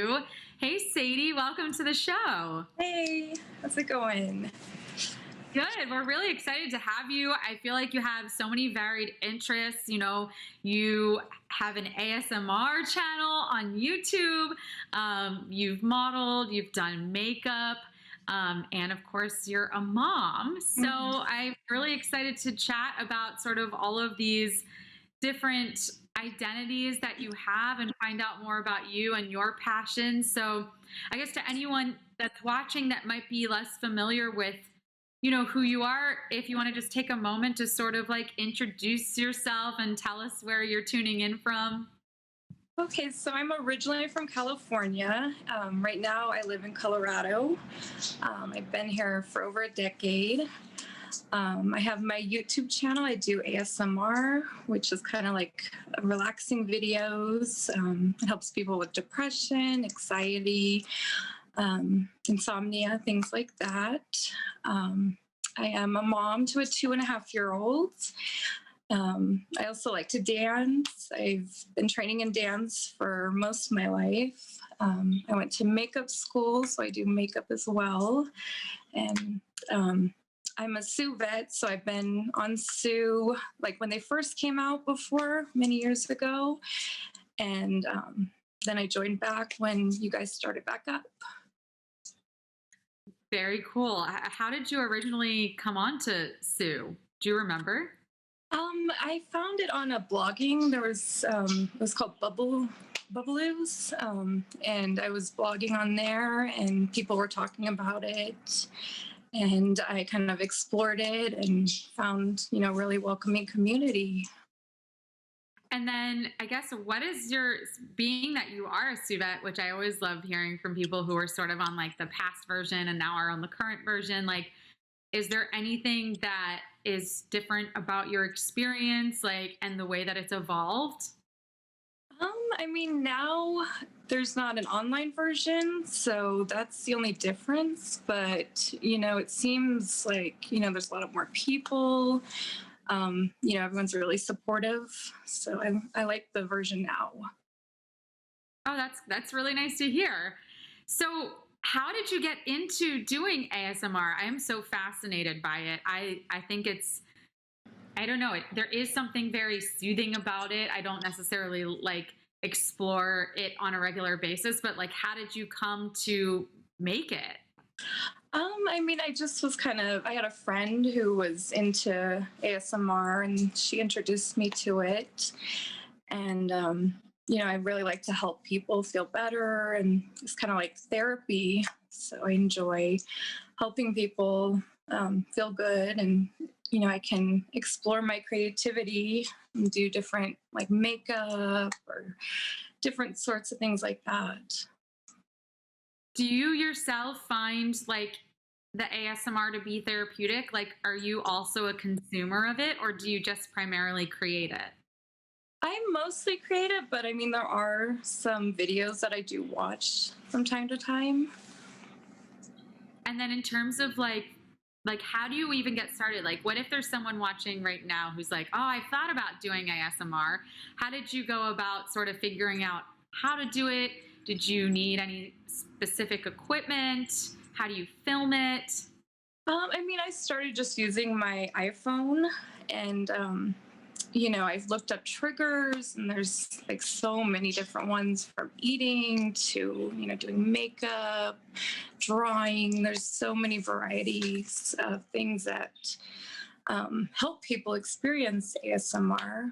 Interview. Hey, Sadie, welcome to the show. Hey, how's it going? Good. We're really excited to have you. I feel like you have so many varied interests. You have an ASMR channel on YouTube. You've modeled, you've done makeup, and of course, you're a mom. So I'm really excited to chat about sort of all of these different identities that you have and find out more about you and your passions. So I guess to anyone that's watching that might be less familiar with who you are, if you want to just take a moment to sort of like introduce yourself and tell us where you're tuning in from. Okay, so I'm originally from California. Right now I live in Colorado. I've been here for over a decade. I have my YouTube channel. I do ASMR, which is kind of like relaxing videos. It helps people with depression, anxiety, insomnia, things like that. I am a mom to a 2.5-year-old. I also like to dance. I've been training in dance for most of my life. I went to makeup school, so I do makeup as well. And I'm a Tsu vet, so I've been on Tsu like when they first came out before, many years ago. And then I joined back when you guys started back up. Very cool. How did you originally come on to Tsu? Do you remember? I found it on a blogging. There was it was called Bubbaloo's, and I was blogging on there, and people were talking about it, and I kind of explored it and found really welcoming community. And then I guess what is being that you are a Tsu vet, which I always love hearing from people who are sort of on like the past version and now are on the current version, like, is there anything that is different about your experience, like, and the way that it's evolved? I mean, now there's not an online version, so that's the only difference. But, it seems like, there's a lot more people. Everyone's really supportive. So I like the version now. Oh, that's really nice to hear. So how did you get into doing ASMR? I am so fascinated by it. I think I don't know, there is something very soothing about it. I don't necessarily like explore it on a regular basis, but like, how did you come to make it? I mean, I just was I had a friend who was into ASMR and she introduced me to it. And, I really like to help people feel better, and it's kind of like therapy. So I enjoy helping people feel good, and, I can explore my creativity and do different like makeup or different sorts of things like that. Do you yourself find like the ASMR to be therapeutic? Like, are you also a consumer of it, or do you just primarily create it? I'm mostly creative, but I mean, there are some videos that I do watch from time to time. And then in terms of like how do you even get started? Like, what if there's someone watching right now who's like, oh, I thought about doing ASMR. How did you go about sort of figuring out how to do it? Did you need any specific equipment? How do you film it? I mean, I started just using my iPhone, and I've looked up triggers, and there's like so many different ones, from eating to, doing makeup, drawing. There's so many varieties of things that help people experience ASMR.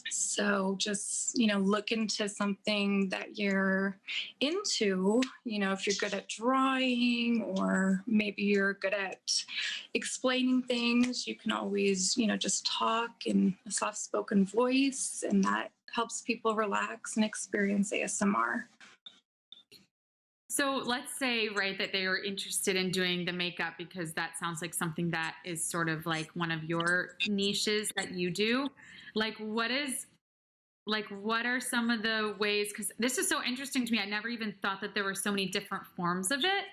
So just, look into something that you're into, if you're good at drawing, or maybe you're good at explaining things, you can always, just talk in a soft-spoken voice, and that helps people relax and experience ASMR. So let's say, right, that they were interested in doing the makeup, because that sounds like something that is sort of like one of your niches that you do. Like, what are some of the ways, because this is so interesting to me. I never even thought that there were so many different forms of it,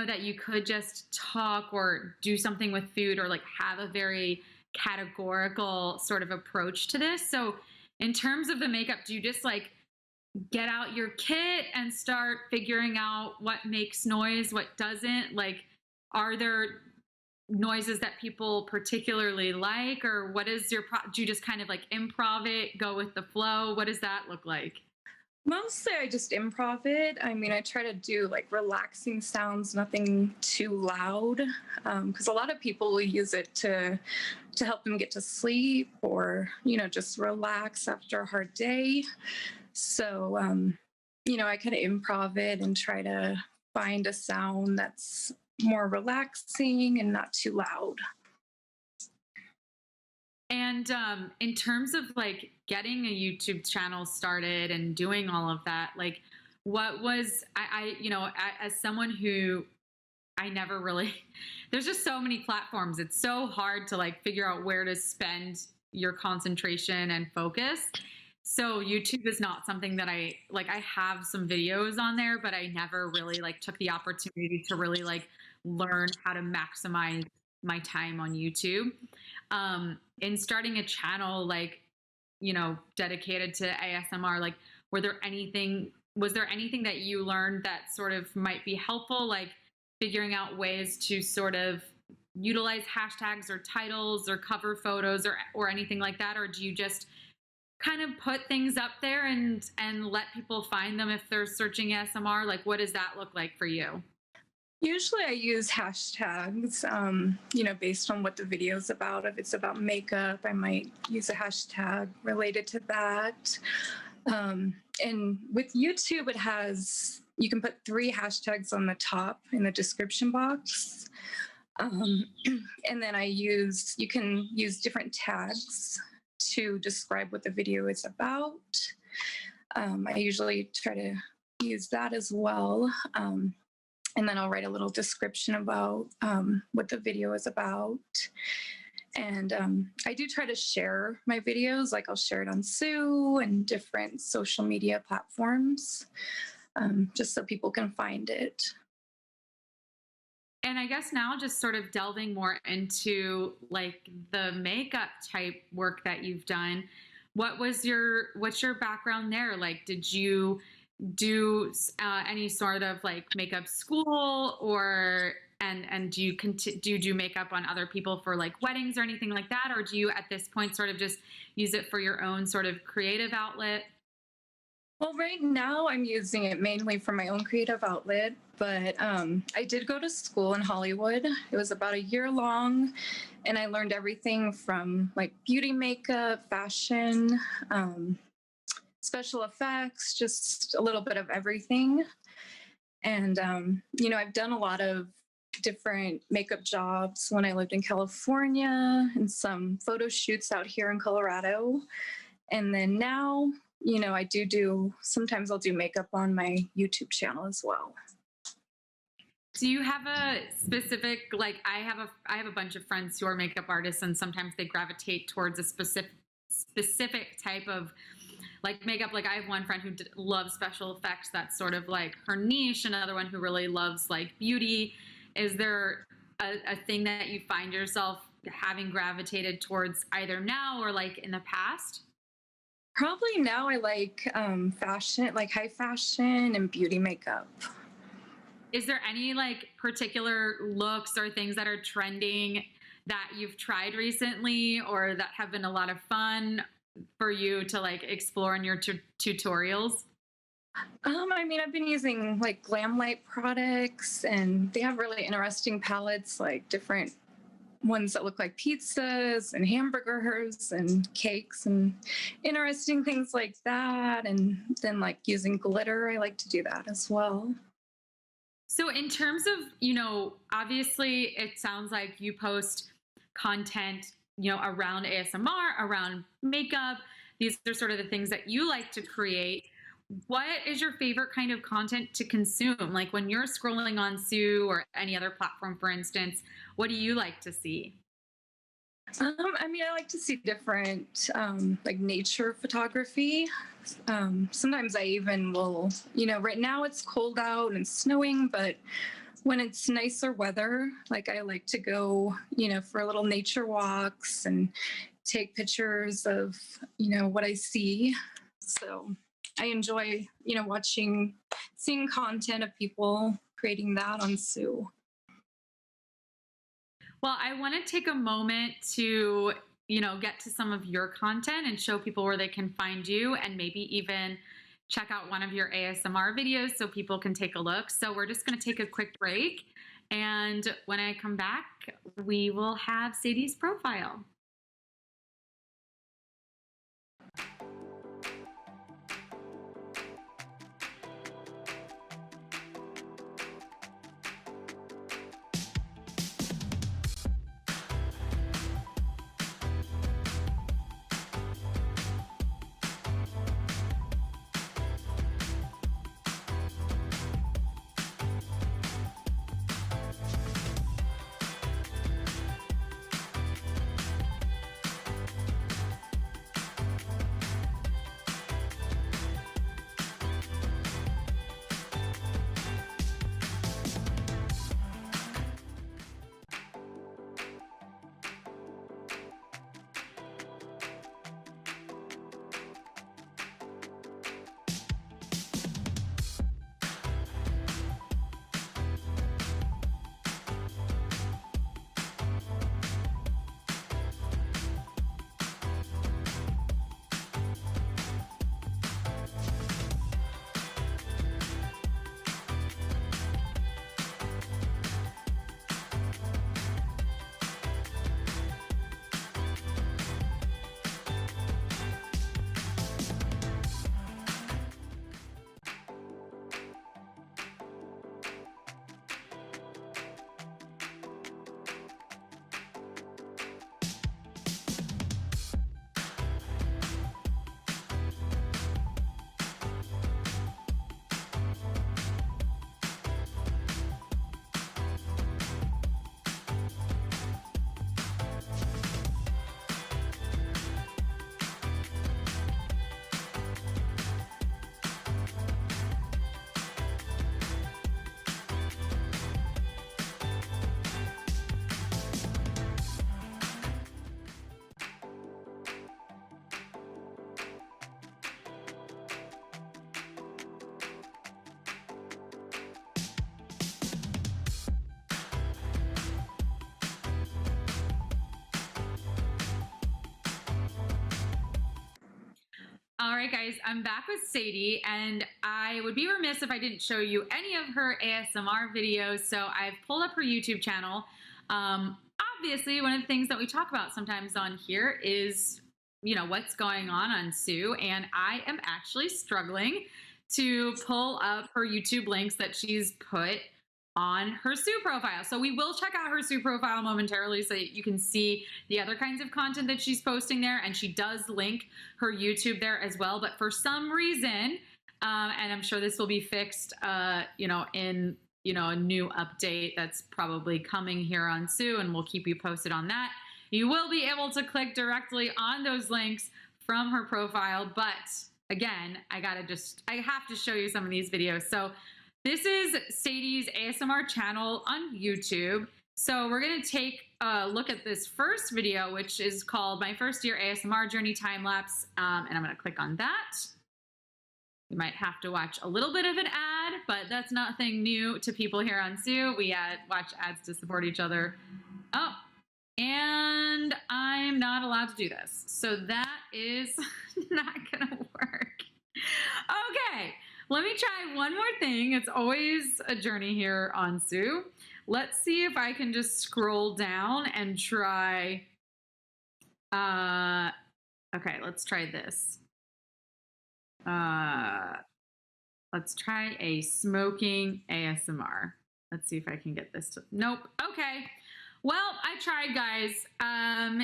that you could just talk or do something with food, or like have a very categorical sort of approach to this. So in terms of the makeup, do you just like get out your kit and start figuring out what makes noise, what doesn't? Like, are there noises that people particularly like, or what is your do you just kind of like improv it, go with the flow? What does that look like? Mostly I just improv it. I mean, I try to do like relaxing sounds, nothing too loud, because a lot of people will use it to help them get to sleep, or just relax after a hard day. So I kind of improv it and try to find a sound that's more relaxing and not too loud. And in terms of like getting a YouTube channel started and doing all of that, like what was as someone who I never really, there's just so many platforms. It's so hard to like figure out where to spend your concentration and focus. So YouTube is not something that I like. I have some videos on there, but I never really like took the opportunity to really like learn how to maximize my time on YouTube. In starting a channel like, dedicated to ASMR, like was there anything that you learned that sort of might be helpful, like figuring out ways to sort of utilize hashtags or titles or cover photos or anything like that? Or do you just kind of put things up there and let people find them if they're searching ASMR? Like, what does that look like for you? Usually I use hashtags, based on what the video is about. If it's about makeup, I might use a hashtag related to that. And with YouTube, you can put 3 hashtags on the top in the description box. And then you can use different tags to describe what the video is about. I usually try to use that as well. And then I'll write a little description about what the video is about. And I do try to share my videos, like I'll share it on Tsu and different social media platforms, just so people can find it. And I guess now just sort of delving more into like the makeup type work that you've done, what's your background there? Like, did you do any sort of like makeup school, or and do you do makeup on other people for like weddings or anything like that? Or do you at this point sort of just use it for your own sort of creative outlet? Well, right now I'm using it mainly for my own creative outlet, but I did go to school in Hollywood. It was about a year long, and I learned everything from like beauty makeup, fashion, special effects, just a little bit of everything. And, I've done a lot of different makeup jobs when I lived in California and some photo shoots out here in Colorado. And then now, sometimes I'll do makeup on my YouTube channel as well. Do you have a specific, like I have a bunch of friends who are makeup artists, and sometimes they gravitate towards a specific type of like makeup. Like I have one friend who loves special effects. That's sort of like her niche. Another one who really loves like beauty. Is there a thing that you find yourself having gravitated towards either now or like in the past? Probably now I like fashion, like high fashion and beauty makeup. Is there any like particular looks or things that are trending that you've tried recently or that have been a lot of fun for you to like explore in your tutorials? I've been using like glam light products, and they have really interesting palettes, like different ones that look like pizzas and hamburgers and cakes and interesting things like that. And then like using glitter, I like to do that as well. So in terms of, obviously it sounds like you post content, around ASMR, around makeup. These are sort of the things that you like to create. What is your favorite kind of content to consume? Like when you're scrolling on Tsu or any other platform, for instance, what do you like to see? I like to see different, like nature photography. Sometimes I even will, right now it's cold out and snowing, but when it's nicer weather, like I like to go, for little nature walks and take pictures of, what I see. So I enjoy, seeing content of people creating that on Tsu. Well, I want to take a moment to, get to some of your content and show people where they can find you, and maybe even check out one of your ASMR videos so people can take a look. So we're just going to take a quick break. And when I come back, we will have Sadie's profile. All right, guys, I'm back with Sadie, and I would be remiss if I didn't show you any of her ASMR videos. So I've pulled up her YouTube channel. Obviously, one of the things that we talk about sometimes on here is, what's going on Tsu, and I am actually struggling to pull up her YouTube links that she's put on her Tsu profile. So we will check out her Tsu profile momentarily so that you can see the other kinds of content that she's posting there. And she does link her YouTube there as well. But for some reason, and I'm sure this will be fixed, in a new update that's probably coming here on Tsu, and we'll keep you posted on that. You will be able to click directly on those links from her profile. But again, I have to show you some of these videos. So this is Sadie's ASMR channel on YouTube. So we're going to take a look at this first video, which is called My First Year ASMR Journey Time Lapse. And I'm going to click on that. You might have to watch a little bit of an ad, but that's nothing new to people here on Tsu. We watch ads to support each other. Oh, and I'm not allowed to do this. So that is not going to work. Okay. Let me try one more thing. It's always a journey here on Tsu. Let's see if I can just scroll down and try. Okay, let's try this. Let's try a smoking ASMR. Let's see if I can get this to, nope. Okay. Well, I tried, guys.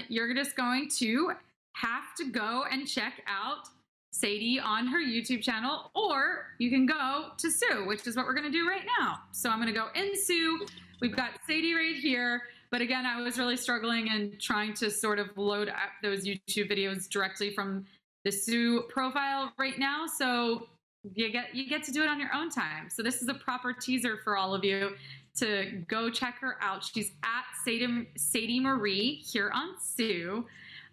You're just going to have to go and check out Sadie on her YouTube channel, or you can go to Tsu, which is what we're going to do right now. So I'm going to go in Tsu. We've got Sadie right here. But again, I was really struggling and trying to sort of load up those YouTube videos directly from the Tsu profile right now. So you get to do it on your own time. So this is a proper teaser for all of you to go check her out. She's at Sadie Marie here on Tsu.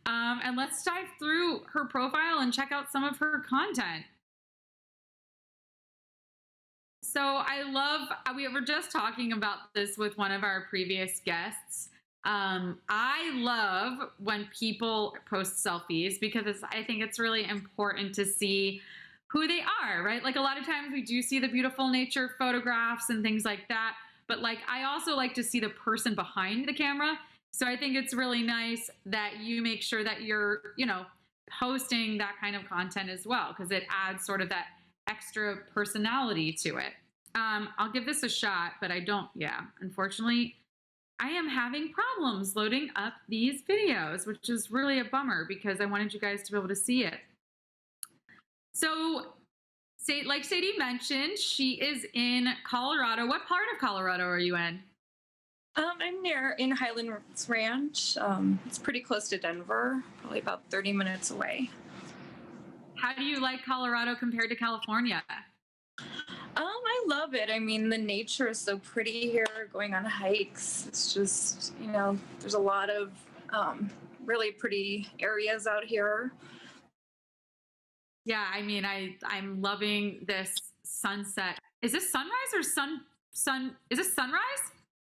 And let's dive through her profile and check out some of her content. So I love, we were just talking about this with one of our previous guests. I love when people post selfies because I think it's really important to see who they are, right? Like a lot of times we do see the beautiful nature photographs and things like that, but like I also like to see the person behind the camera. So I think it's really nice that you make sure that you're, posting that kind of content as well, because it adds sort of that extra personality to it. I'll give this a shot, but unfortunately, I am having problems loading up these videos, which is really a bummer because I wanted you guys to be able to see it. So, like Sadie mentioned, she is in Colorado. What part of Colorado are you in? I'm in Highlands Ranch. It's pretty close to Denver, probably about 30 minutes away. How do you like Colorado compared to California? I love it. I mean, the nature is so pretty here, going on hikes. It's just, there's a lot of really pretty areas out here. Yeah, I mean, I'm loving this sunset. Is this sunrise or is this sunrise?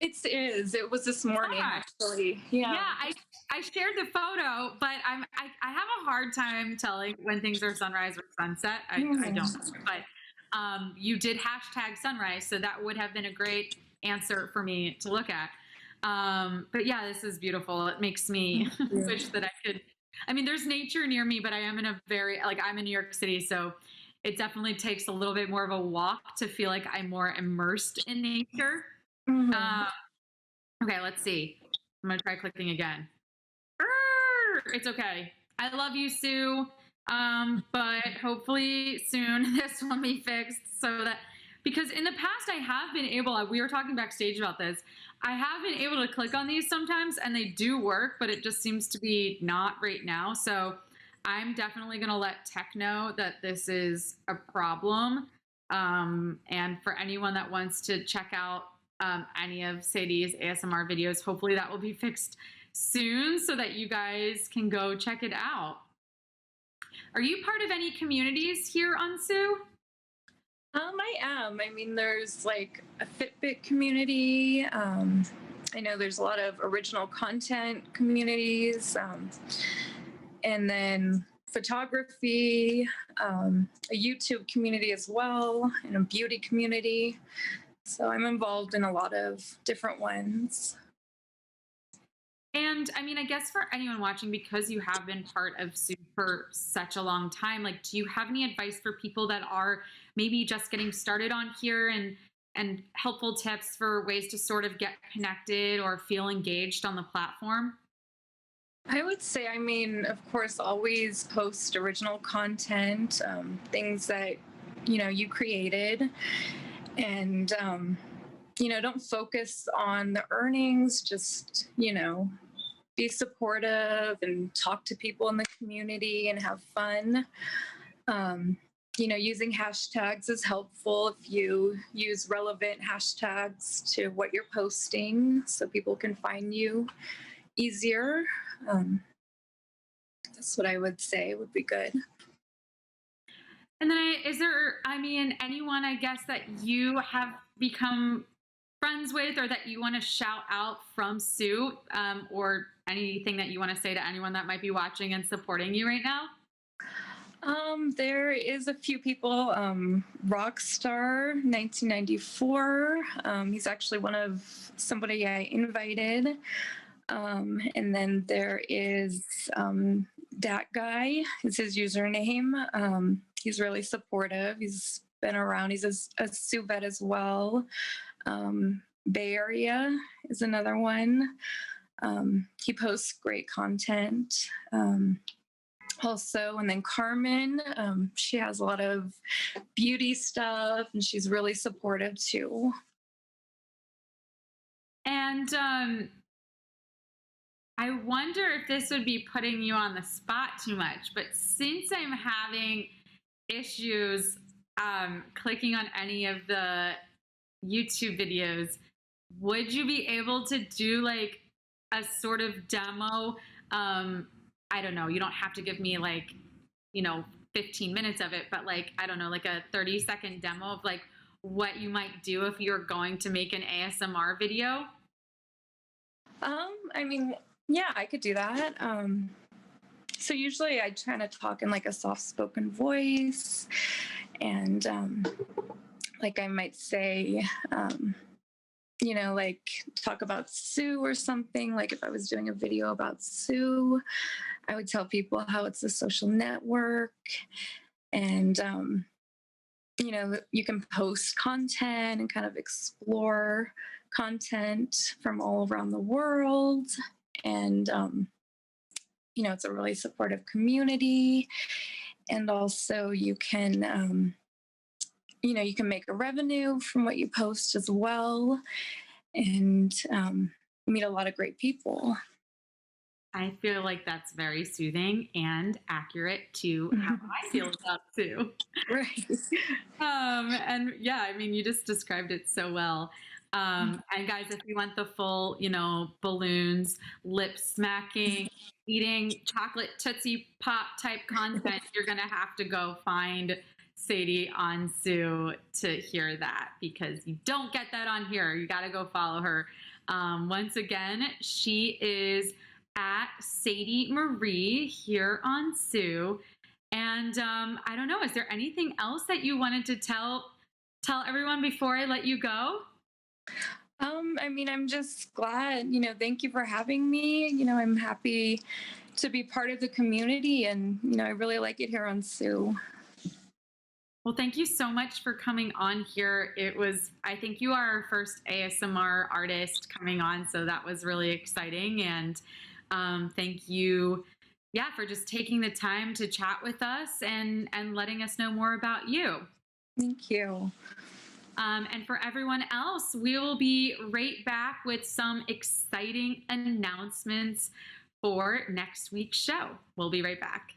It is. It was this morning, actually. Yeah. Yeah, I shared the photo, but I have a hard time telling when things are sunrise or sunset. I don't. But you did hashtag sunrise, so that would have been a great answer for me to look at. But yeah, this is beautiful. It makes me wish that I could. I mean, there's nature near me, but I am in I'm in New York City, so it definitely takes a little bit more of a walk to feel like I'm more immersed in nature. Okay, let's see. I'm gonna try clicking again. It's okay. I love you, Sue. But hopefully soon this will be fixed because in the past I have been able, we were talking backstage about this, I have been able to click on these sometimes and they do work, but it just seems to be not right now. So I'm definitely gonna let tech know that this is a problem. And for anyone that wants to check out any of Sadie's ASMR videos, hopefully that will be fixed soon so that you guys can go check it out. Are you part of any communities here on Tsu? I am. I mean, there's like a Fitbit community. I know there's a lot of original content communities, and then photography, a YouTube community as well, and a beauty community. So I'm involved in a lot of different ones. And I mean, I guess for anyone watching, because you have been part of Tsu for such a long time, like, do you have any advice for people that are maybe just getting started on here and helpful tips for ways to sort of get connected or feel engaged on the platform? I would say, I mean, of course, always post original content, things that, you created. And, don't focus on the earnings, just, be supportive and talk to people in the community and have fun. Using hashtags is helpful if you use relevant hashtags to what you're posting so people can find you easier. That's what I would say would be good. And then is there, anyone, I guess, that you have become friends with or that you want to shout out from Tsu, or anything that you want to say to anyone that might be watching and supporting you right now? There is a few people. Rockstar 1994. He's actually somebody I invited. And then there is Dat Guy is his username. He's really supportive. He's been around. He's a Tsu vet as well. Bay Area is another one. He posts great content. Also, and then Carmen, she has a lot of beauty stuff and she's really supportive too. And I wonder if this would be putting you on the spot too much, but since I'm having issues clicking on any of the YouTube videos, would you be able to do like a sort of demo? I don't know, you don't have to give me 15 minutes of it, but like, I don't know, like a 30-second demo of like what you might do if you're going to make an ASMR video? I mean, yeah, I could do that. So usually I try to talk in like a soft-spoken voice, and like I might say, like talk about Tsu or something. Like if I was doing a video about Tsu, I would tell people how it's a social network, and you can post content and kind of explore content from all around the world. And it's a really supportive community. And also you can you can make a revenue from what you post as well, and meet a lot of great people. I feel like that's very soothing and accurate to how I feel about Tsu. Right. And yeah, I mean, you just described it so well. And guys, if you want the full, balloons, lip smacking, eating chocolate Tootsie Pop type content, you're going to have to go find Sadie on Tsu to hear that, because you don't get that on here. You got to go follow her. Once again, she is at Sadie Marie here on Tsu. And I don't know, is there anything else that you wanted to tell everyone before I let you go? I mean, I'm just glad, thank you for having me. I'm happy to be part of the community, and, I really like it here on Tsu. Well, thank you so much for coming on here. I think you are our first ASMR artist coming on, so that was really exciting. And thank you, for just taking the time to chat with us and letting us know more about you. Thank you. And for everyone else, we will be right back with some exciting announcements for next week's show. We'll be right back.